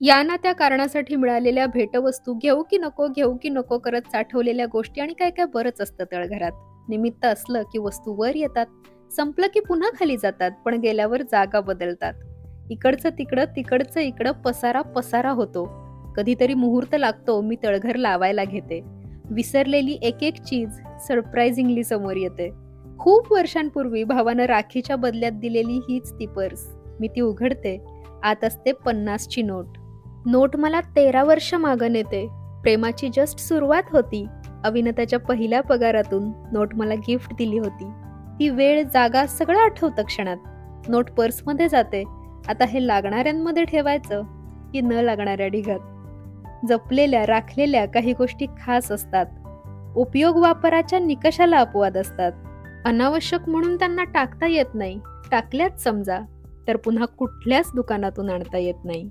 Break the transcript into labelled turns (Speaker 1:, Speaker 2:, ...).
Speaker 1: या ना त्या कारणासाठी मिळालेल्या भेटवस्तू घेऊ की नको, घेऊ की नको करत साठवलेल्या गोष्टी आणि काय काय बरंच असतं तळघरात. निमित्त असलं की वस्तू वर येतात, संपलं की पुन्हा खाली जातात, पण गेल्यावर जागा बदलतात. इकडचं तिकडं, तिकडचं इकडं पसारा पसारा होतो. कधीतरी मुहूर्त लागतो, मी तळघर लावायला घेते. विसरलेली एक एक चीज सरप्राइझिंगली समोर येते. खूप वर्षांपूर्वी भावानं राखीच्या बदल्यात दिलेली हीच ती पर्स. मी ती उघडते. आत असते 50ची नोट. नोट मला 13 वर्ष मागं नेते. प्रेमाची जस्ट सुरुवात होती. अभिनेत्याच्या पहिल्या पगारातून नोट मला गिफ्ट दिली होती. ती वेळ, जागा सगळं आठवतं क्षणात. नोट पर्समध्ये जाते. आता हे लागणाऱ्यांमध्ये ठेवायचं की न लागणाऱ्या ढिगात? जपलेल्या, राखलेल्या काही गोष्टी खास असतात. उपयोग वापराच्या निकषाला अपवाद असतात. अनावश्यक म्हणून त्यांना टाकता येत नाही. टाकल्याच समजा तर पुन्हा कुठल्याच दुकानातून आणता येत नाही.